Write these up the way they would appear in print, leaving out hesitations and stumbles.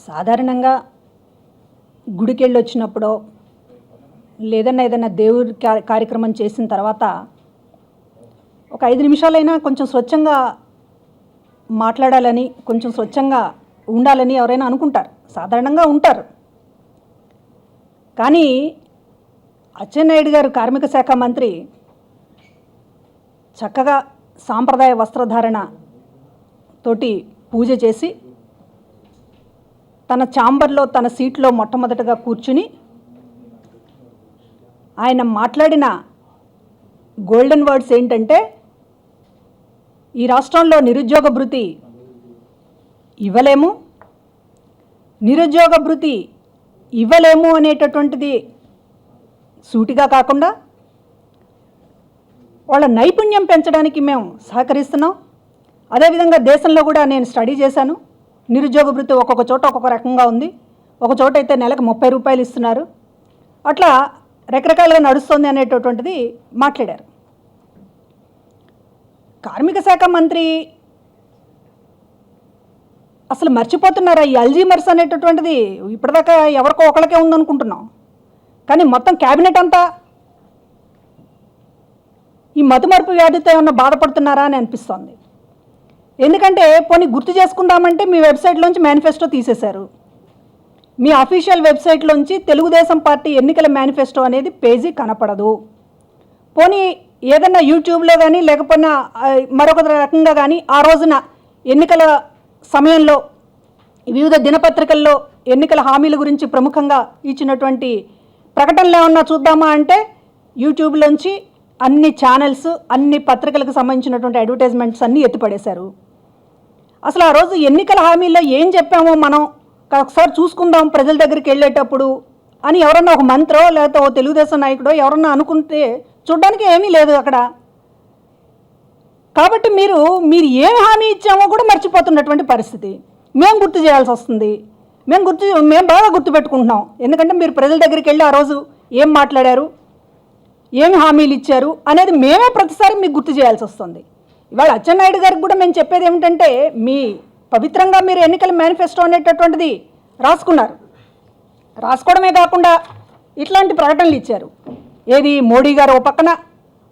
సాధారణంగా గుడికెళ్ళి వచ్చినప్పుడో ఏదైనా దేవుడి కార్యక్రమం చేసిన తర్వాత ఒక 5 నిమిషాలైనా కొంచెం స్వచ్ఛంగా మాట్లాడాలని, కొంచెం స్వచ్ఛంగా ఉండాలని ఎవరైనా అనుకుంటారు, సాధారణంగా ఉంటారు. కానీ అచ్చెన్నాయుడు గారు కార్మిక శాఖ మంత్రి చక్కగా సాంప్రదాయ వస్త్రధారణ తోటి పూజ చేసి తన ఛాంబర్లో తన సీట్లో మొట్టమొదటగా కూర్చుని ఆయన మాట్లాడిన గోల్డెన్ వర్డ్స్ ఏంటంటే, ఈ రాష్ట్రంలో నిరుద్యోగ భృతి ఇవ్వలేము, నిరుద్యోగ భృతి ఇవ్వలేము అనేటటువంటిది సూటిగా కాకుండా వాళ్ళ నైపుణ్యం పెంచడానికి మేము సహకరిస్తున్నాం. అదేవిధంగా దేశంలో కూడా నేను స్టడీ చేశాను, నిరుద్యోగ భృతి ఒక్కొక్క చోట ఒక్కొక్క రకంగా ఉంది. ఒక చోట అయితే నెలకు 30 రూపాయలు ఇస్తున్నారు, అట్లా రకరకాలుగా నడుస్తుంది అనేటటువంటిది మాట్లాడారు. కార్మిక శాఖ మంత్రి అసలు మర్చిపోతున్నారా? ఈ అల్జీమర్స్ అనేటటువంటిది ఇప్పటిదాకా ఎవరికో ఒకరికే ఉందనుకుంటున్నాం, కానీ మొత్తం క్యాబినెట్ అంతా ఈ మతుమరుపు వ్యాధితో ఏమన్నా బాధపడుతున్నారా అని అనిపిస్తోంది. ఎందుకంటే పోనీ గుర్తు చేసుకుందామంటే మీ వెబ్సైట్లోంచి మేనిఫెస్టో తీసేశారు. మీ అఫీషియల్ వెబ్సైట్లోంచి తెలుగుదేశం పార్టీ ఎన్నికల మేనిఫెస్టో అనేది పేజీ కనపడదు. పోనీ ఏదన్నా యూట్యూబ్లో కానీ లేకపోయినా మరొక రకంగా కానీ ఆ రోజున ఎన్నికల సమయంలో వివిధ దినపత్రికల్లో ఎన్నికల హామీల గురించి ప్రముఖంగా ఇచ్చినటువంటి ప్రకటనలు ఏమన్నా చూద్దామా అంటే యూట్యూబ్లోంచి అన్ని ఛానల్స్, అన్ని పత్రికలకు సంబంధించినటువంటి అడ్వర్టైజ్మెంట్స్ అన్నీ ఎత్తిపడేశారు. అసలు ఆ రోజు ఎన్నికల హామీల్లో ఏం చెప్పామో మనం ఒకసారి చూసుకుందాం ప్రజల దగ్గరికి వెళ్ళేటప్పుడు అని ఎవరన్నా ఒక మంత్రో లేకపోతే ఓ తెలుగుదేశం నాయకుడో ఎవరన్నా అనుకుంటే చూడడానికి ఏమీ లేదు అక్కడ. కాబట్టి మీరు ఏం హామీ ఇచ్చామో కూడా మర్చిపోతున్నటువంటి పరిస్థితి. మేము గుర్తు చేయాల్సి వస్తుంది. మేము బాగా గుర్తుపెట్టుకుంటున్నాం, ఎందుకంటే మీరు ప్రజల దగ్గరికి వెళ్ళి ఆ రోజు ఏం మాట్లాడారు, ఏమి హామీలు ఇచ్చారు అనేది మేమే ప్రతిసారి మీకు గుర్తు చేయాల్సి వస్తుంది. ఇవాళ అచ్చెన్నాయుడు గారికి కూడా మేము చెప్పేది ఏమిటంటే, మీ పవిత్రంగా మీరు ఎన్నికల మేనిఫెస్టో అనేటటువంటిది రాసుకున్నారు, రాసుకోవడమే కాకుండా ఇట్లాంటి ప్రకటనలు ఇచ్చారు. ఏది మోడీ గారు ఓ పక్కన,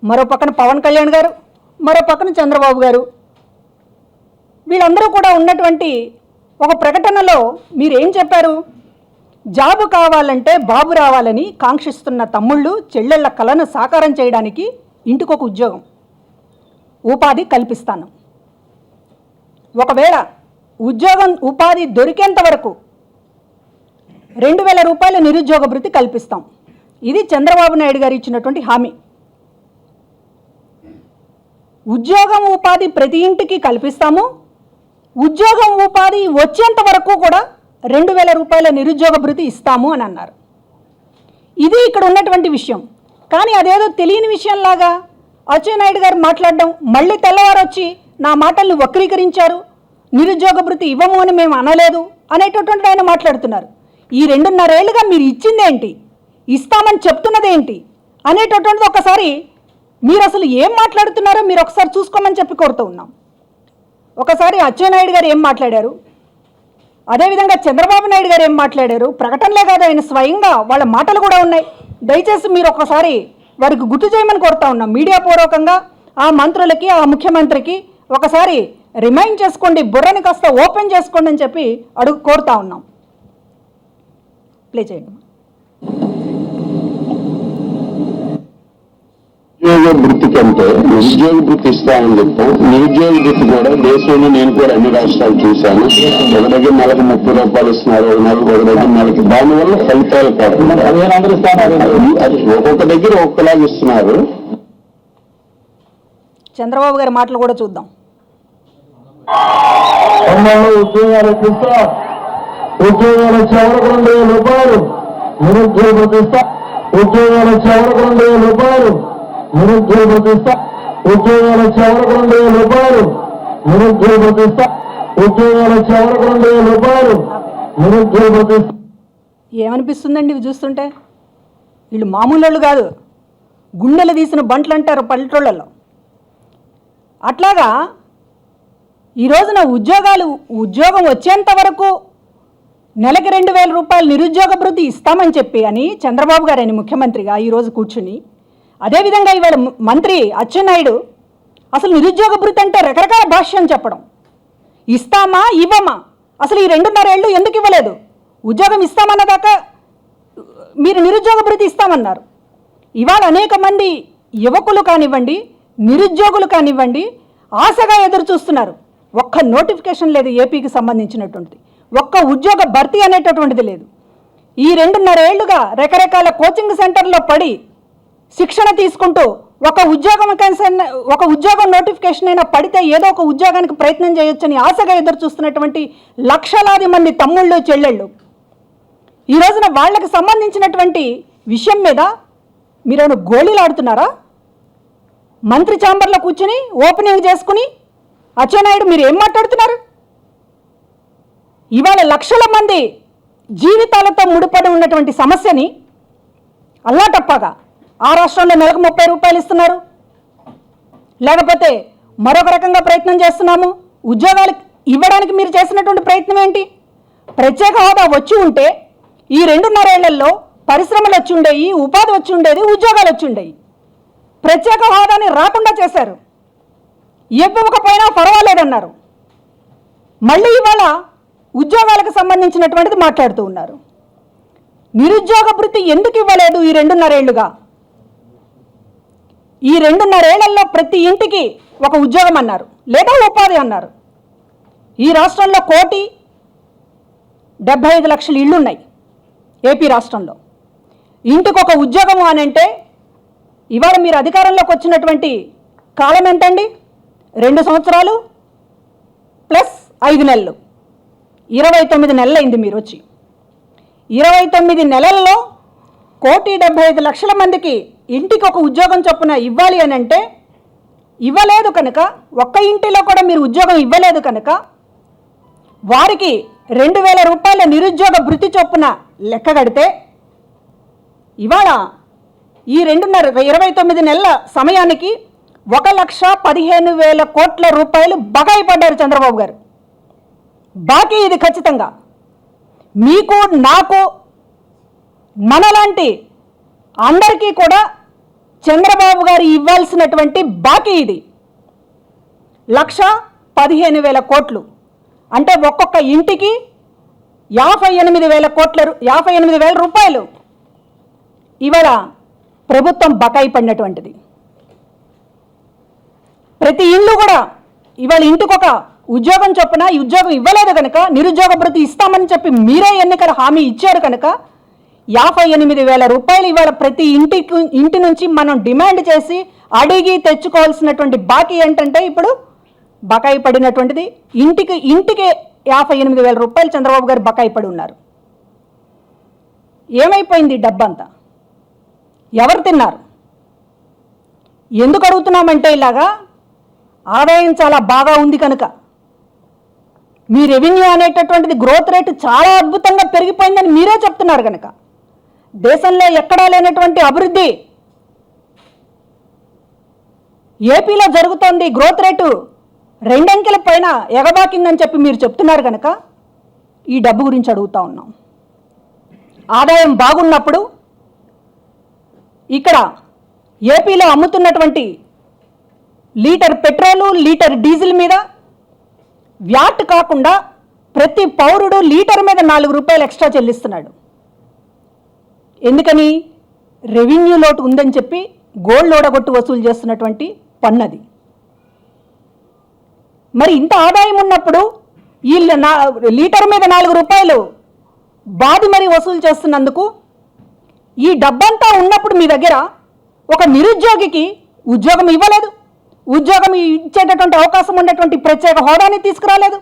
మరో పక్కన పవన్ కళ్యాణ్ గారు, మరో పక్కన చంద్రబాబు గారు, వీళ్ళందరూ కూడా ఉన్నటువంటి ఒక ప్రకటనలో మీరు ఏం చెప్పారు? జాబు కావాలంటే బాబు రావాలని కాంక్షిస్తున్న తమ్ముళ్ళు చెల్లెళ్ల కలను సాకారం చేయడానికి ఇంటికొక ఉద్యోగం, ఉపాధి కల్పిస్తాను. ఒకవేళ ఉపాధి దొరికేంత వరకు 2000 రూపాయల నిరుద్యోగ భృతి కల్పిస్తాం. ఇది చంద్రబాబు నాయుడు గారు ఇచ్చినటువంటి హామీ. ఉద్యోగం ఉపాధి ప్రతి ఇంటికి కల్పిస్తాము, ఉద్యోగం ఉపాధి వచ్చేంత వరకు కూడా 2000 రూపాయల నిరుద్యోగ భృతి ఇస్తాము అని అన్నారు. ఇది ఇక్కడ ఉన్నటువంటి విషయం. కానీ అదేదో తెలియని విషయంలాగా అచ్చెన్నాయుడు గారు మాట్లాడడం, మళ్ళీ తెల్లవారు వచ్చి నా మాటల్ని వక్రీకరించారు, నిరుద్యోగ భృతి ఇవ్వము అని మేము అనలేదు అనేటటువంటి ఆయన మాట్లాడుతున్నారు. ఈ 2.5 ఏళ్ళుగా మీరు ఇచ్చిందేంటి, ఇస్తామని చెప్తున్నదేంటి అనేటటువంటిది ఒకసారి మీరు అసలు ఏం మాట్లాడుతున్నారో మీరు ఒకసారి చూసుకోమని చెప్పి కోరుతూ ఉన్నాం. ఒకసారి అచ్చెన్నాయుడు గారు ఏం మాట్లాడారు, అదేవిధంగా చంద్రబాబు నాయుడు గారు ఏం మాట్లాడారు, ప్రకటనలే కాదు ఆయన స్వయంగా వాళ్ళ మాటలు కూడా ఉన్నాయి. దయచేసి మీరు ఒకసారి వారికి గుర్తు చేయమని కోరుతా ఉన్నాం. మీడియా పూర్వకంగా ఆ మంత్రులకి, ఆ ముఖ్యమంత్రికి ఒకసారి రిమైండ్ చేసుకోండి, బుర్రని కాస్త ఓపెన్ చేసుకోండి అని చెప్పి కోరుతా ఉన్నాం. ప్లే చేయండి. నిరుద్యోగ వృత్తి కంటే నిరుద్యోగ వృత్తి ఇస్తామని చెప్తాం. నిరుద్యోగ వృత్తి కూడా దేశంలో నేను కూడా అన్ని రాష్ట్రాలు చూశాను. ఒక దగ్గర నెలకు 30 రూపాయలు ఇస్తున్నారు, ఒక దగ్గర నెలకి. దానివల్ల ఫలితాలు కాకుండా ఒక్కొక్క దగ్గర ఒక్కలాగా ఇస్తున్నారు. చంద్రబాబు గారి మాటలు కూడా చూద్దాం. ఉద్యోగాలు వచ్చే వరకు 2,000 రూపాయలు నిరుద్యోగ వృత్తి ఇస్తా. ఉద్యోగాలు వచ్చే వరకు 2,000 రూపాయలు నిరుద్యోగ వృత్తి ఇస్తా. ఉద్యోగాలు వచ్చే వరకు 2,000 రూపాయలు నిరుద్యోగ వృత్తి ఇస్తా. ఉద్యోగాలు వచ్చే వరకు 2,000 రూపాయలు నిరుద్యోగ వృత్తి ఇస్తా. ఏమనిపిస్తుందండి ఇవి చూస్తుంటే? వీళ్ళు మామూలు వాళ్ళు కాదు, గుండెలు తీసిన బంట్లు అంటారు పల్లెటూళ్ళలో. అట్లాగా ఈ రోజున ఉద్యోగం వచ్చేంత వరకు నెలకి 2,000 రూపాయలు నిరుద్యోగ భృతి ఇస్తామని చెప్పి అని చంద్రబాబు గారని ముఖ్యమంత్రిగా ఈరోజు కూర్చుని, అదేవిధంగా ఇవాళ మంత్రి అచ్చెన్నాయుడు అసలు నిరుద్యోగ భృతి అంటే రకరకాల భాష్యం చెప్పడం, ఇస్తామా ఇవ్వమా, అసలు ఈ 2.5 ఏళ్ళు ఎందుకు ఇవ్వలేదు, ఉద్యోగం ఇస్తామన్నదాకా మీరు నిరుద్యోగ భృతి ఇస్తామన్నారు. ఇవాళ అనేక మంది యువకులు కానివ్వండి, నిరుద్యోగులు కానివ్వండి ఆశగా ఎదురు చూస్తున్నారు. ఒక్క నోటిఫికేషన్ లేదు ఏపీకి సంబంధించినటువంటిది, ఒక్క ఉద్యోగ భర్తీ అనేటటువంటిది లేదు. ఈ 2.5 ఏళ్లుగా రకరకాల కోచింగ్ సెంటర్లో పడి శిక్షణ తీసుకుంటూ ఒక ఉద్యోగం నోటిఫికేషన్ అయినా పడితే ఏదో ఒక ఉద్యోగానికి ప్రయత్నం చేయొచ్చని ఆశగా ఎదురు చూస్తున్నటువంటి లక్షలాది మంది తమ్ముళ్ళు చెల్లెళ్ళు ఈ రోజున వాళ్ళకి సంబంధించినటువంటి విషయం మీద మీరు గోళీలు ఆడుతున్నారా? మంత్రి ఛాంబర్లో కూర్చుని ఓపెనింగ్ చేసుకుని అచ్చెన్నాయుడు మీరు ఏం మాట్లాడుతున్నారు? ఇవాళ లక్షల మంది జీవితాలతో ముడిపడి ఉన్నటువంటి సమస్యని అల్లాటప్పగా ఆ రాష్ట్రంలో నెలకు 30 రూపాయలు ఇస్తున్నారు, లేకపోతే మరొక రకంగా ప్రయత్నం చేస్తున్నాము. ఉద్యోగాలు ఇవ్వడానికి మీరు చేసినటువంటి ప్రయత్నం ఏంటి? ప్రత్యేక హోదా వచ్చి ఉంటే ఈ 2.5 ఏళ్లలో పరిశ్రమలు వచ్చి ఉండేవి, ఉపాధి వచ్చి ఉండేది, ఉద్యోగాలు వచ్చి ఉండేవి. ప్రత్యేక హోదాని రాకుండా చేశారు. ఇవ్వకపోయినా పర్వాలేదన్నారు. మళ్ళీ ఇవాళ ఉద్యోగాలకు సంబంధించినటువంటిది మాట్లాడుతూ ఉన్నారు. నిరుద్యోగ భృతి ఎందుకు ఇవ్వలేదు ఈ 2.5 ఏళ్లుగా? ఈ 2.5 ఏళ్లలో ప్రతి ఇంటికి ఒక ఉద్యోగం అన్నారు, లేదా ఉపాధి అన్నారు. ఈ రాష్ట్రంలో 1,75,00,000 ఇళ్ళు ఉన్నాయి ఏపీ రాష్ట్రంలో. ఇంటికి ఒక ఉద్యోగము అని అంటే ఇవాళ మీరు అధికారంలోకి వచ్చినటువంటి కాలం ఎంతండి? 2 సంవత్సరాలు ప్లస్ 5 నెలలు, 29 నెలలైంది మీరు వచ్చి. 29 నెలల్లో 1,75,00,000 మందికి ఇంటికి ఒక ఉద్యోగం చొప్పున ఇవ్వాలి అని అంటే ఇవ్వలేదు కనుక, ఒక్క ఇంటిలో కూడా మీరు ఉద్యోగం ఇవ్వలేదు కనుక వారికి 2,000 రూపాయల నిరుద్యోగ భృతి చొప్పున లెక్క కడితే ఇవాళ ఈ 29 నెలల సమయానికి 1,15,000 కోట్ల రూపాయలు బకాయి పడ్డారు చంద్రబాబు గారు. బాకీ ఇది ఖచ్చితంగా మీకు, నాకు, మనలాంటి అందరికీ కూడా చంద్రబాబు గారు ఇవ్వాల్సినటువంటి బాకీ ఇది. 1,15,000 కోట్లు అంటే ఒక్కొక్క ఇంటికి 58,000 రూపాయలు ఇవాళ ప్రభుత్వం బకాయి పడినటువంటిది. ప్రతి ఇల్లు కూడా ఇవాళ ఇంటికొక ఉద్యోగం చొప్పున ఈ ఉద్యోగం ఇవ్వలేదు కనుక నిరుద్యోగ భృతి ఇస్తామని చెప్పి మీరే ఎన్నికల హామీ ఇచ్చారు కనుక 58,000 రూపాయలు ఇవాళ ప్రతి ఇంటి నుంచి మనం డిమాండ్ చేసి అడిగి తెచ్చుకోవాల్సినటువంటి బాకీ ఏంటంటే ఇప్పుడు బకాయి పడినటువంటిది. ఇంటికి 58,000 రూపాయలు చంద్రబాబు గారు బకాయి పడి ఉన్నారు. ఏమైపోయింది డబ్బంతా? ఎవరు తిన్నారు? ఎందుకు అడుగుతున్నామంటే ఇలాగా ఆదాయం చాలా బాగా ఉంది కనుక, మీ రెవెన్యూ అనేటటువంటిది గ్రోత్ రేటు చాలా అద్భుతంగా పెరిగిపోయిందని మీరే చెప్తున్నారు కనుక, దేశంలో ఎక్కడా లేనటువంటి అభివృద్ధి ఏపీలో జరుగుతోంది, గ్రోత్ రేటు 2 అంకెల పైన ఎగబాకిందని చెప్పి మీరు చెప్తున్నారు కనుక ఈ డబ్బు గురించి అడుగుతా ఉన్నాం. ఆదాయం బాగున్నప్పుడు ఇక్కడ ఏపీలో అమ్ముతున్నటువంటి లీటర్ పెట్రోలు, లీటర్ డీజిల్ మీద వ్యాట్ కాకుండా ప్రతి పౌరుడు లీటర్ మీద 4 రూపాయలు ఎక్స్ట్రా చెల్లిస్తున్నాడు. ఎందుకని? రెవెన్యూ లోటు ఉందని చెప్పి గోల్డ్ ఓడగొట్టు వసూలు చేస్తున్నటువంటి పన్నది. మరి ఇంత ఆదాయం ఉన్నప్పుడు ఈ లీటర్ మీద 4 రూపాయలు బాది మరీ వసూలు చేస్తున్నందుకు ఈ డబ్బంతా ఉన్నప్పుడు మీ దగ్గర ఒక నిరుద్యోగికి ఉద్యోగం ఇవ్వలేదు, ఉద్యోగం ఇచ్చేటటువంటి అవకాశం ఉన్నటువంటి ప్రత్యేక హోదాని తీసుకురాలేదు.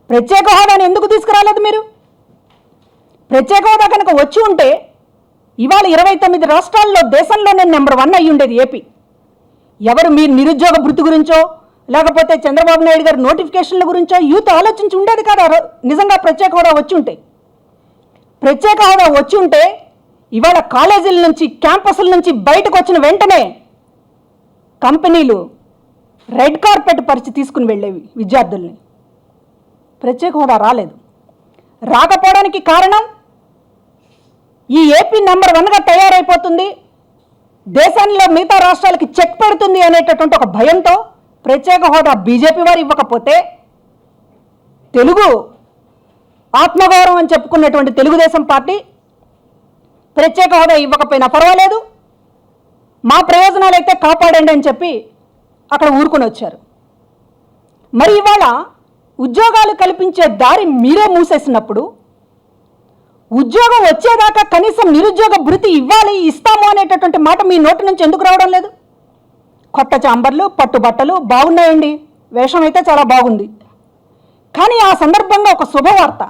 ప్రత్యేక హోదాని ఎందుకు తీసుకురాలేదు మీరు? ప్రత్యేక హోదా కనుక వచ్చి ఉంటే ఇవాళ 29 రాష్ట్రాల్లో దేశంలోనే నెంబర్ 1 అయ్యి ఉండేది ఏపీ. ఎవరు మీరు నిరుద్యోగ భృతి గురించో లేకపోతే చంద్రబాబు నాయుడు గారి నోటిఫికేషన్ల గురించో యూత్ ఆలోచించి ఉండేది కదా. నిజంగా ప్రత్యేక హోదా వచ్చి ఉంటే, ప్రత్యేక హోదా వచ్చి ఉంటే ఇవాళ కాలేజీల నుంచి, క్యాంపస్ల నుంచి బయటకు వచ్చిన వెంటనే కంపెనీలు రెడ్ కార్పెట్ పరిచి తీసుకుని వెళ్ళేవి విద్యార్థుల్ని. ప్రత్యేక హోదా రాలేదు. రాకపోవడానికి కారణం ఈ ఏపీ నెంబర్ 1గా తయారైపోతుంది, దేశంలో మిగతా రాష్ట్రాలకి చెక్ పెడుతుంది అనేటటువంటి ఒక భయంతో ప్రత్యేక హోదా బీజేపీ వారు ఇవ్వకపోతే తెలుగు ఆత్మగౌరవం అని చెప్పుకున్నటువంటి తెలుగుదేశం పార్టీ ప్రత్యేక హోదా ఇవ్వకపోయినా పర్వాలేదు, మా ప్రయోజనాలు అయితే కాపాడండి అని చెప్పి అక్కడ ఊరుకొని వచ్చారు. మరి ఇవాళ ఉద్యోగాలు కల్పించే దారి మీరే మూసేసినప్పుడు ఉద్యోగం వచ్చేదాకా కనీసం నిరుద్యోగ భృతి ఇవ్వాలి, ఇస్తాము అనేటటువంటి మాట మీ నోటి నుంచి ఎందుకు రావడం లేదు? కొత్త చాంబర్లు, పట్టుబట్టలు బాగున్నాయండి, వేషం అయితే చాలా బాగుంది. కానీ ఆ సందర్భంగా ఒక శుభవార్త,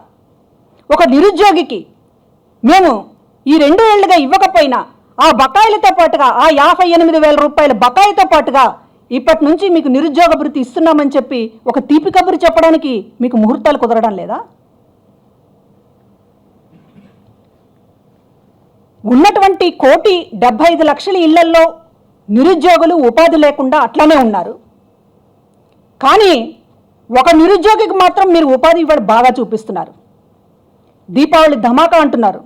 ఒక నిరుద్యోగికి మేము ఈ 2 ఏళ్లుగా ఇవ్వకపోయినా ఆ బకాయిలతో పాటుగా ఆ 58,000 రూపాయల బకాయితో పాటుగా ఇప్పటి నుంచి మీకు నిరుద్యోగ భృతి ఇస్తున్నామని చెప్పి ఒక తీపి కబురు చెప్పడానికి మీకు ముహూర్తాలు కుదరడం లేదా? ఉన్నటువంటి 1,75,00,000 ఇళ్లల్లో నిరుద్యోగులు ఉపాధి లేకుండా అట్లానే ఉన్నారు. కానీ ఒక నిరుద్యోగికి మాత్రం మీరు ఉపాధి ఇవ్వడం బాగా చూపిస్తున్నారు. దీపావళి ధమాకా అంటున్నారు,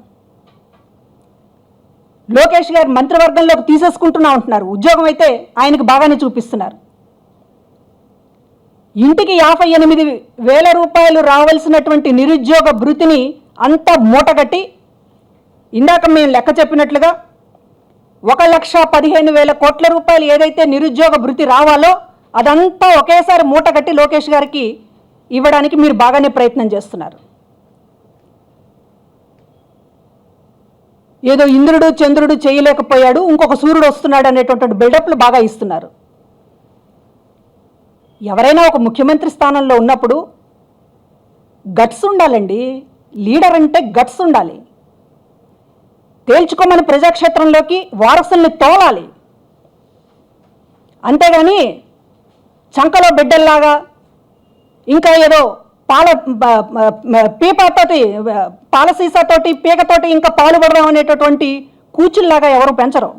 లోకేష్ గారు మంత్రివర్గంలోకి తీసేసుకుంటున్నా ఉంటున్నారు, ఉద్యోగం అయితే ఆయనకు బాగానే చూపిస్తున్నారు. ఇంటికి 58,000 రూపాయలు రావాల్సినటువంటి నిరుద్యోగ భృతిని అంతా మూటగట్టి ఇందాక మేము లెక్క చెప్పినట్లుగా 1,15,000 కోట్ల రూపాయలు ఏదైతే నిరుద్యోగ భృతి రావాలో అదంతా ఒకేసారి మూటగట్టి లోకేష్ గారికి ఇవ్వడానికి మీరు బాగానే ప్రయత్నం చేస్తున్నారు. ఏదో ఇంద్రుడు చంద్రుడు చేయలేకపోయాడు, ఇంకొక సూర్యుడు వస్తున్నాడు అనేటువంటి బిల్డప్లు బాగా ఇస్తున్నారు. ఎవరైనా ఒక ముఖ్యమంత్రి స్థానంలో ఉన్నప్పుడు గట్స్ ఉండాలండి, లీడర్ అంటే గట్స్ ఉండాలి. తేల్చుకోమని ప్రజాక్షేత్రంలోకి వారసుల్ని తోలాలి, అంతేగాని చంకలో బిడ్డల్లాగా ఇంకా ఏదో పాల సీసాతోటి పీకతోటి ఇంకా పాలు పడదాం అనేటటువంటి కూచుల్లాగా ఎవరు పెంచరు.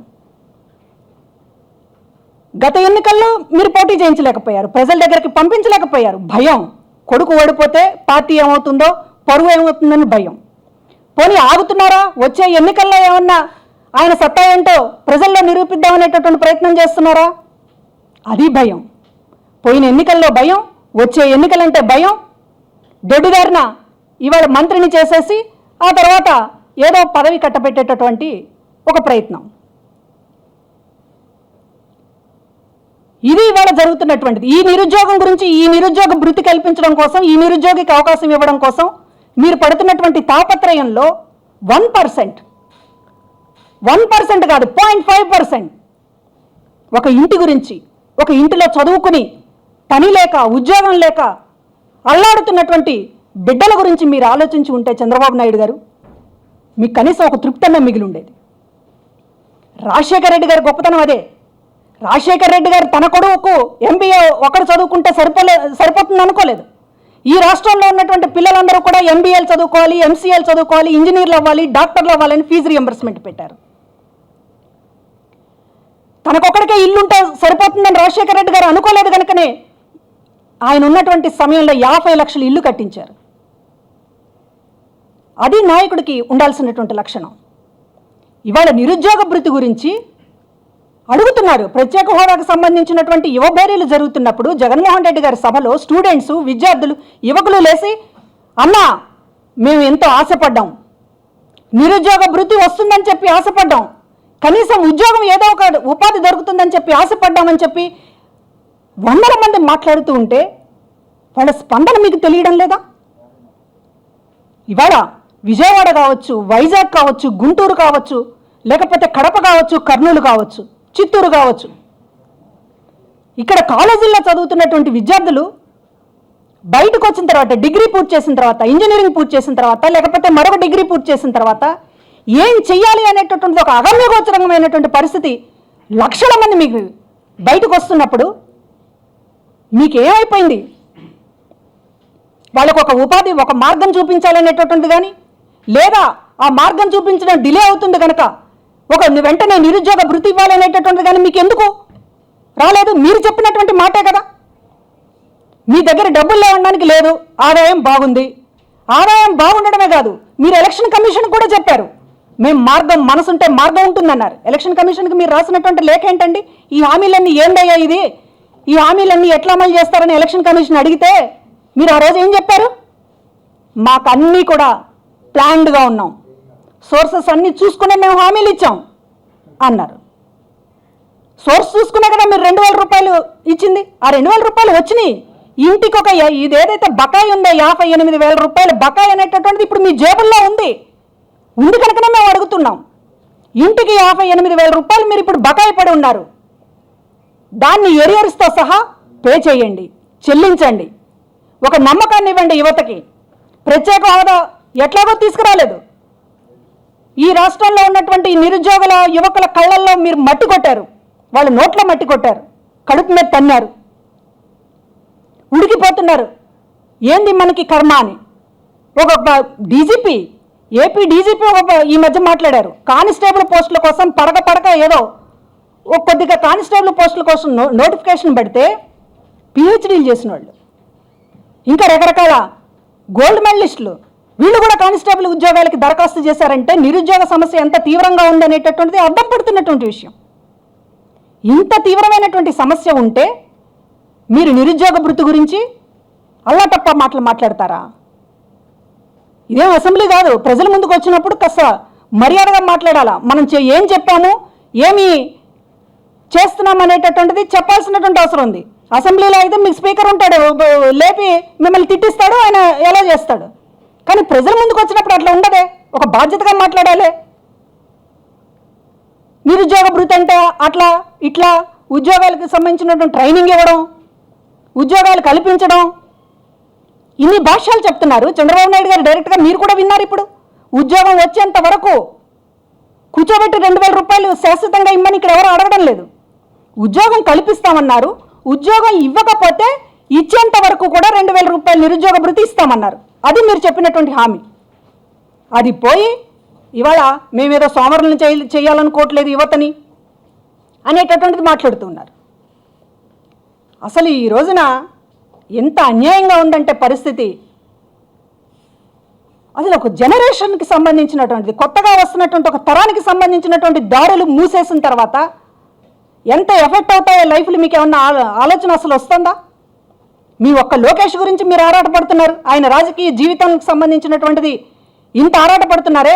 గత ఎన్నికల్లో మీరు పోటీ చేయించలేకపోయారు, ప్రజల దగ్గరికి పంపించలేకపోయారు. భయం, కొడుకు ఓడిపోతే పార్టీ ఏమవుతుందో, పరువు ఏమవుతుందని భయం. పోనీ ఆగుతున్నారా? వచ్చే ఎన్నికల్లో ఏమన్నా ఆయన సత్తా ఏంటో ప్రజల్లో నిరూపిద్దామనేటటువంటి ప్రయత్నం చేస్తున్నారా? అది భయం. పోయిన ఎన్నికల్లో భయం, వచ్చే ఎన్నికలంటే భయం. దొడ్డిదారిన ఇవాళ మంత్రిని చేసేసి ఆ తర్వాత ఏదో పదవి కట్టబెట్టేటటువంటి ఒక ప్రయత్నం, ఇది ఇవాళ జరుగుతున్నటువంటిది. ఈ నిరుద్యోగం గురించి, ఈ నిరుద్యోగ భృతి కల్పించడం కోసం, ఈ నిరుద్యోగికి అవకాశం ఇవ్వడం కోసం మీరు పడుతున్నటువంటి తాపత్రయంలో 1% కాదు 0.5% ఒక ఇంటి గురించి, ఒక ఇంటిలో చదువుకుని పని లేక ఉద్యోగం లేక అల్లాడుతున్నటువంటి బిడ్డల గురించి మీరు ఆలోచించి ఉంటే చంద్రబాబు నాయుడు గారు మీకు కనీసం ఒక తృప్తన్న మిగిలి ఉండేది. రాజశేఖర రెడ్డి గారి గొప్పతనం అదే. రాజశేఖర రెడ్డి గారు తన కొడుకు MBA ఒకరు చదువుకుంటే సరిపోతుంది అనుకోలేదు. ఈ రాష్ట్రంలో ఉన్నటువంటి పిల్లలందరూ కూడా MBAలు చదువుకోవాలి, MCAలు చదువుకోవాలి, ఇంజనీర్లు అవ్వాలి, డాక్టర్లు అవ్వాలని ఫీజు రియంబర్స్మెంట్ పెట్టారు. తనకొక్కడికే ఇల్లుంటే సరిపోతుందని రాజశేఖర రెడ్డి గారు అనుకోలేదు కనుకనే ఆయన ఉన్నటువంటి సమయంలో 50 లక్షల ఇల్లు కట్టించారు. అది నాయకుడికి ఉండాల్సినటువంటి లక్షణం. ఇవాళ నిరుద్యోగ భృతి గురించి అడుగుతున్నారు. ప్రత్యేక హోదాకు సంబంధించినటువంటి యువభేరీలు జరుగుతున్నప్పుడు జగన్మోహన్ రెడ్డి గారి సభలో స్టూడెంట్స్, విద్యార్థులు, యువకులు లేసి అన్నా మేము ఎంతో ఆశపడ్డాం, నిరుద్యోగ భృతి వస్తుందని చెప్పి ఆశపడ్డాం, కనీసం ఉద్యోగం ఏదో ఒక ఉపాధి దొరుకుతుందని చెప్పి ఆశపడ్డామని చెప్పి వందల మంది మాట్లాడుతూ ఉంటే వాళ్ళ స్పందన మీకు తెలియడం లేదా? ఇవాళ విజయవాడ కావచ్చు, వైజాగ్ కావచ్చు, గుంటూరు కావచ్చు, లేకపోతే కడప కావచ్చు, కర్నూలు కావచ్చు, చిత్తూరు కావచ్చు, ఇక్కడ కాలేజీల్లో చదువుతున్నటువంటి విద్యార్థులు బయటకు వచ్చిన తర్వాత, డిగ్రీ పూర్తి చేసిన తర్వాత, ఇంజనీరింగ్ పూర్తి చేసిన తర్వాత, లేకపోతే మరొక డిగ్రీ పూర్తి చేసిన తర్వాత ఏం చెయ్యాలి అనేటటువంటి ఒక అగమ్యగోచరమైనటువంటి పరిస్థితి లక్షల మంది మీకు బయటకు వస్తున్నప్పుడు మీకేమైపోయింది? వాళ్ళకు ఒక ఉపాధి, ఒక మార్గం చూపించాలనేటటువంటిది కానీ, లేదా ఆ మార్గం చూపించడం డిలే అవుతుంది కనుక ఒక వెంటనే నిరుద్యోగ భృతి ఇవ్వాలనేటటువంటిది కానీ మీకు ఎందుకు రాలేదు? మీరు చెప్పినటువంటి మాటే కదా. మీ దగ్గర డబ్బులు లేవడానికి లేదు, ఆదాయం బాగుంది, ఆదాయం బాగుండడమే కాదు, మీరు ఎలక్షన్ కమిషన్ కూడా చెప్పారు మేము మనసుంటే మార్గం ఉంటుందన్నారు. ఎలక్షన్ కమిషన్కి మీరు రాసినటువంటి లేఖ ఏంటండి? ఈ హామీలన్నీ ఏందయ్యా ఇది, ఈ హామీలన్నీ ఎట్లా అమలు చేస్తారని ఎలక్షన్ కమిషన్ అడిగితే మీరు ఆ రోజు ఏం చెప్పారు? మాకు అన్నీ కూడా ప్లాన్డ్గా ఉన్నాం, సోర్సెస్ అన్నీ చూసుకునే మేము హామీలు ఇచ్చాం అన్నారు. సోర్స్ చూసుకునే కదా మీరు 2,000 రూపాయలు ఇచ్చింది. ఆ 2,000 రూపాయలు వచ్చినాయి. ఇంటికి ఒక ఇదేదైతే బకాయి ఉందో 58,000 రూపాయలు బకాయి అనేటటువంటిది ఇప్పుడు మీ జేబుల్లో ఉంది కనుకనే మేము అడుగుతున్నాం. ఇంటికి 58,000 రూపాయలు మీరు ఇప్పుడు బకాయి పడి ఉన్నారు. దాన్ని ఎరియర్స్తో సహా పే చేయండి, చెల్లించండి. ఒక నమ్మకాన్ని ఇవ్వండి యువతకి. ప్రత్యేక హోదా ఎట్లాగో తీసుకురాలేదు. ఈ రాష్ట్రంలో ఉన్నటువంటి నిరుద్యోగుల యువకుల కళ్ళల్లో మీరు మట్టి కొట్టారు, వాళ్ళ నోట్లో మట్టి కొట్టారు, కడుపు మీద తన్నారు, ఉడికిపోతున్నారు. ఏంది మనకి కర్మ అని ఒక డీజీపీ, ఏపీ డీజీపీ ఈ మధ్య మాట్లాడారు. కానిస్టేబుల్ పోస్టుల కోసం పడక ఏదో కొద్దిగా కానిస్టేబుల్ పోస్టుల కోసం నోటిఫికేషన్ పెడితే పిహెచ్డీలు చేసిన వాళ్ళు, ఇంకా రకరకాల గోల్డ్ మెడలిస్టులు, వీళ్ళు కూడా కానిస్టేబుల్ ఉద్యోగాలకి దరఖాస్తు చేశారంటే నిరుద్యోగ సమస్య ఎంత తీవ్రంగా ఉందనేటటువంటిది అర్థం పడుతున్నటువంటి విషయం. ఇంత తీవ్రమైనటువంటి సమస్య ఉంటే మీరు నిరుద్యోగ భృతి గురించి అల్లాటప్ప మాటలు మాట్లాడతారా? ఇదేం అసెంబ్లీ కాదు. ప్రజల ముందుకు వచ్చినప్పుడు కాస్త మర్యాదగా మాట్లాడాలా. మనం ఏం చెప్పాము, ఏమి చేస్తున్నాం అనేటటువంటిది చెప్పాల్సినటువంటి అవసరం ఉంది. అసెంబ్లీలో అయితే మీకు స్పీకర్ ఉంటాడు, లేపి మిమ్మల్ని తిట్టిస్తాడు, ఆయన ఎలా చేస్తాడు. కానీ ప్రజల ముందుకు వచ్చినప్పుడు అట్లా ఉండదే, ఒక బాధ్యతగా మాట్లాడాలి. నిరుద్యోగ భృతి అంటే అట్లా ఇట్లా ఉద్యోగాలకు సంబంధించినటువంటి ట్రైనింగ్ ఇవ్వడం, ఉద్యోగాలు కల్పించడం, ఇన్ని భాష్యాలు చెప్తున్నారు. చంద్రబాబు నాయుడు గారు డైరెక్ట్గా మీరు కూడా విన్నారు. ఇప్పుడు ఉద్యోగం వచ్చేంత వరకు కూర్చోబెట్టి 2,000 రూపాయలు శాశ్వతంగా ఇమ్మని ఇక్కడ ఎవరు అడగడం లేదు. ఉద్యోగం కల్పిస్తామన్నారు, ఉద్యోగం ఇవ్వకపోతే ఇచ్చేంత వరకు కూడా 2,000 రూపాయలు నిరుద్యోగ భృతి ఇస్తామన్నారు. అది మీరు చెప్పినటువంటి హామీ. అది పోయి ఇవాళ మేమేదో సోమరులను చేయాలనుకోవట్లేదు యువతని అనేటటువంటిది మాట్లాడుతున్నారు. అసలు ఈ రోజున ఎంత అన్యాయంగా ఉందంటే పరిస్థితి, అసలు ఒక జనరేషన్కి సంబంధించినటువంటిది, కొత్తగా వస్తున్నటువంటి ఒక తరానికి సంబంధించినటువంటి దారులు మూసేసిన తర్వాత ఎంత ఎఫెక్ట్ అవుతాయో లైఫ్లు మీకు ఏమన్నా ఆలోచన అసలు వస్తుందా? మీ ఒక్క లోకేష్ గురించి మీరు ఆరాటపడుతున్నారు, ఆయన రాజకీయ జీవితానికి సంబంధించినటువంటిది ఇంత ఆరాటపడుతున్నారే,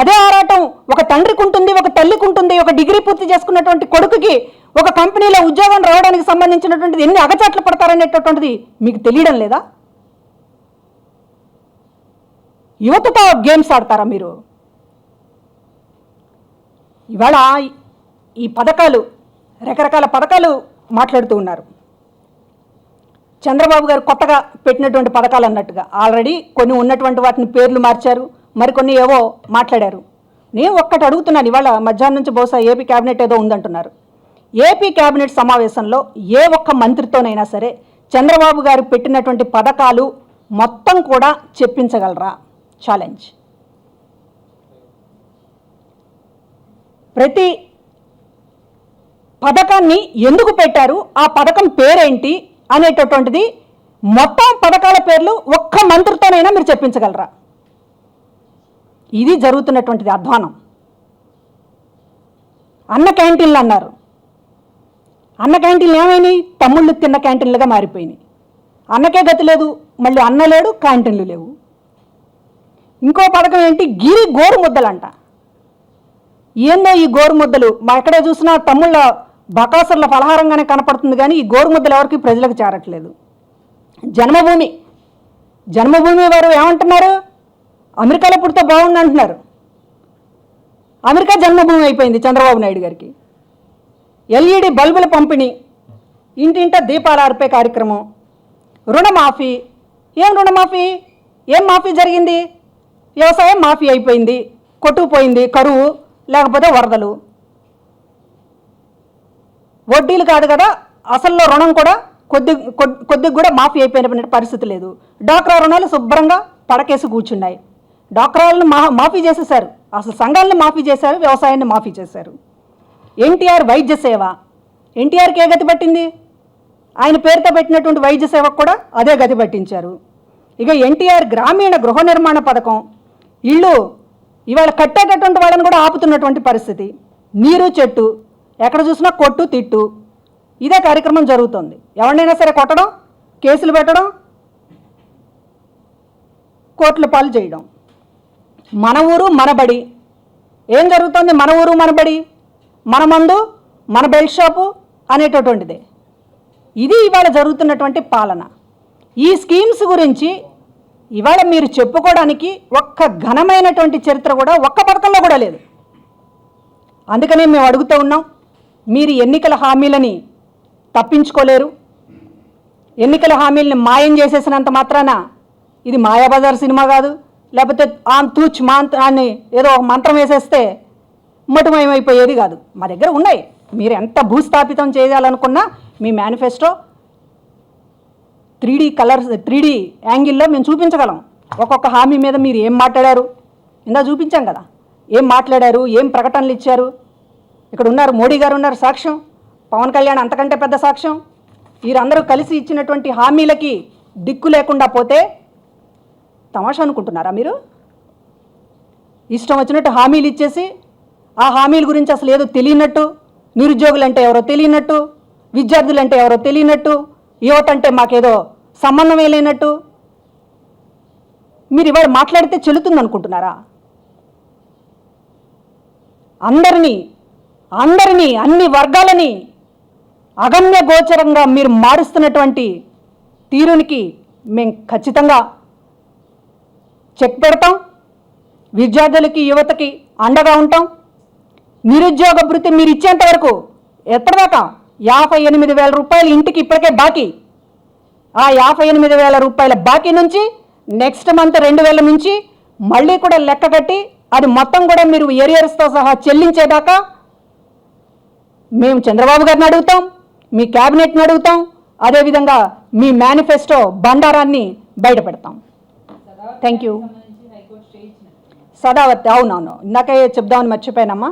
అదే ఆరాటం ఒక తండ్రికి ఉంటుంది, ఒక తల్లికి ఉంటుంది. ఒక డిగ్రీ పూర్తి చేసుకున్నటువంటి కొడుకుకి ఒక కంపెనీలో ఉద్యోగం రావడానికి సంబంధించినటువంటిది ఎన్ని అగచాట్లు పడతారనేటటువంటిది మీకు తెలియడం లేదా? యువతతో గేమ్స్ ఆడతారా మీరు? ఇవాళ ఈ పథకాలు, రకరకాల పథకాలు మాట్లాడుతూ ఉన్నారు. చంద్రబాబు గారు కొత్తగా పెట్టినటువంటి పథకాలు అన్నట్టుగా ఆల్రెడీ కొన్ని ఉన్నటువంటి వాటిని పేర్లు మార్చారు, మరికొన్ని ఏవో మాట్లాడారు. నేను ఒక్కటి అడుగుతున్నాను, ఇవాళ మధ్యాహ్నం నుంచి బహుశా ఏపీ క్యాబినెట్ ఏదో ఉందంటున్నారు. ఏపీ క్యాబినెట్ సమావేశంలో ఏ ఒక్క మంత్రితోనైనా సరే చంద్రబాబు గారు పెట్టినటువంటి పథకాలు మొత్తం కూడా చెప్పించగలరా? ఛాలెంజ్. ప్రతి పథకాన్ని ఎందుకు పెట్టారు, ఆ పథకం పేరేంటి అనేటటువంటిది మొత్తం పథకాల పేర్లు ఒక్క మంత్రితోనైనా మీరు చెప్పించగలరా? ఇది జరుగుతున్నటువంటిది అధ్వానం. అన్న క్యాంటీన్లు అన్నారు, అన్న క్యాంటీన్లు ఏమైనాయి? తమ్ముళ్ళు తిన్న క్యాంటీన్లుగా మారిపోయినాయి. అన్నకే గతి లేదు, మళ్ళీ అన్న లేడు, క్యాంటీన్లు లేవు. ఇంకో పథకం ఏంటి? గిరి గోరు ముద్దలంట. ఏందో ఈ గోరు ముద్దలు, మా ఎక్కడే చూసినా తమ్ముళ్ళ బకాసుర్ల ఫలహారంగానే కనపడుతుంది, కానీ ఈ గోరు ముద్దలు ఎవరికి ప్రజలకు చేరట్లేదు. జన్మభూమి వారు ఏమంటున్నారు? అమెరికాలో పుడితే బాగుంది అంటున్నారు. అమెరికా జన్మభూమి అయిపోయింది చంద్రబాబు నాయుడు గారికి. ఎల్ఈడి బల్బుల పంపిణీ, ఇంటింట దీపాలు ఆర్పే కార్యక్రమం, రుణమాఫీ. ఏం రుణమాఫీ? ఏం మాఫీ జరిగింది? వ్యవసాయం మాఫీ అయిపోయింది, కొట్టుకుపోయింది, కరువు లేకపోతే వరదలు. వడ్డీలు కాదు కదా, అసల్లో రుణం కూడా కొద్దిగా కూడా మాఫీ అయిపోయిన పరిస్థితి లేదు. డ్వాక్రా రుణాలు శుభ్రంగా పడకేసి కూర్చున్నాయి. డ్వాక్రాలను మాఫీ చేసేశారు, అసలు సంఘాలను మాఫీ చేశారు, వ్యవసాయాన్ని మాఫీ చేశారు. ఎన్టీఆర్ వైద్య సేవ, ఎన్టీఆర్కి ఏ గతి పట్టింది? ఆయన పేరుతో పెట్టినటువంటి వైద్య సేవకు కూడా అదే గతి పట్టించారు. ఇక ఎన్టీఆర్ గ్రామీణ గృహ నిర్మాణ పథకం, ఇళ్ళు ఇవాళ కట్టేటటువంటి వాళ్ళని కూడా ఆపుతున్నటువంటి పరిస్థితి. నీరు చెట్టు, ఎక్కడ చూసినా కొట్టు తిట్టు, ఇదే కార్యక్రమం జరుగుతుంది. ఎవరినైనా సరే కొట్టడం, కేసులు పెట్టడం, కోర్టుల పాలు చేయడం. మన ఊరు మన బడి. ఏం జరుగుతుంది? మన ఊరు మన బడి, మన మందు మన బెల్ట్ షాపు అనేటటువంటిదే. ఇది ఇవాళ జరుగుతున్నటువంటి పాలన. ఈ స్కీమ్స్ గురించి ఇవాళ మీరు చెప్పుకోవడానికి ఒక్క ఘనమైనటువంటి చరిత్ర కూడా ఒక్క పథకంలో కూడా లేదు. అందుకనే మేము అడుగుతూ ఉన్నాం, మీరు ఎన్నికల హామీలని తప్పించుకోలేరు. ఎన్నికల హామీలని మాయం చేసేసినంత మాత్రాన ఇది మాయాబజార్ సినిమా కాదు, లేకపోతే ఆన్ తూచ్ అని ఏదో ఒక మంత్రం వేసేస్తే మటుమయమైపోయేది కాదు. మా దగ్గర ఉన్నాయి. మీరు ఎంత భూస్థాపితం చేయాలనుకున్నా మీ మేనిఫెస్టో 3D యాంగిల్లో మేము చూపించగలం. ఒక్కొక్క హామీ మీద మీరు ఏం మాట్లాడారు ఇందా చూపించాం కదా. ఏం మాట్లాడారు, ఏం ప్రకటనలు ఇచ్చారు. ఇక్కడ ఉన్నారు, మోడీ గారు ఉన్నారు సాక్ష్యం, పవన్ కళ్యాణ్ అంతకంటే పెద్ద సాక్ష్యం. వీరందరూ కలిసి ఇచ్చినటువంటి హామీలకి దిక్కు లేకుండా పోతే తమాషా అనుకుంటున్నారా మీరు? ఇష్టం వచ్చినట్టు హామీలు ఇచ్చేసి ఆ హామీల గురించి అసలు ఏదో తెలియనట్టు, నిరుద్యోగులంటే ఎవరో తెలియనట్టు, విద్యార్థులంటే ఎవరో తెలియనట్టు, యువత అంటే మాకేదో సంబంధమే లేనట్టు మీరు ఇవాళ మాట్లాడితే చెల్లుతుంది అనుకుంటున్నారా? అందరినీ అన్ని వర్గాలని అగమ్య గోచరంగా మీరు మారుస్తున్నటువంటి తీరునికి మేము ఖచ్చితంగా చెక్ పెడతాం. విద్యార్థులకి యువతకి అండగా ఉంటాం. నిరుద్యోగ భృతి మీరు ఇచ్చేంత వరకు ఎప్పటిదాకా 58,000 రూపాయలు ఇంటికి ఇప్పటికే బాకీ. ఆ 58,000 రూపాయల బాకీ నుంచి నెక్స్ట్ మంత్ 2,000 నుంచి మళ్ళీ కూడా లెక్క కట్టి అది మొత్తం కూడా మీరు ఏరియర్స్తో సహా చెల్లించేదాకా మేము చంద్రబాబు గారిని అడుగుతాం, మీ క్యాబినెట్ని అడుగుతాం, అదేవిధంగా మీ మేనిఫెస్టో బండారాన్ని బయట పెడతాం. Thank you. సదావర్తి, అవునవును, ఇందాకే చెప్దామని మర్చిపోయానమ్మా.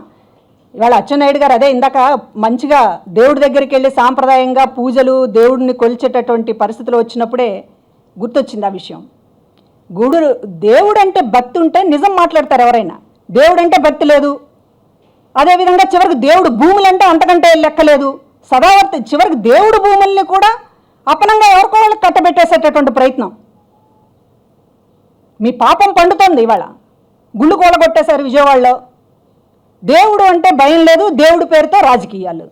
ఇవాళ అచ్చెన్నాయుడు గారు అదే ఇందాక మంచిగా దేవుడి దగ్గరికి వెళ్ళి సాంప్రదాయంగా పూజలు దేవుడిని కొలిచేటటువంటి పరిస్థితులు వచ్చినప్పుడే గుర్తొచ్చింది ఆ విషయం. దేవుడు అంటే భక్తి ఉంటే నిజం మాట్లాడతారు ఎవరైనా. దేవుడు అంటే భక్తి లేదు. అదేవిధంగా చివరికి దేవుడు భూములంటే అంతకంటే లెక్కలేదు. సదావర్తి చివరికి దేవుడు భూముల్ని కూడా అపనంగా ఎవరికో వాళ్ళకి కట్టబెట్టేసేటటువంటి ప్రయత్నం. మీ పాపం పండుతోంది. ఇవాళ గుళ్ళు కూలగొట్టేశారు విజయవాడలో. దేవుడు అంటే భయం లేదు, దేవుడి పేరుతో రాజకీయాలు.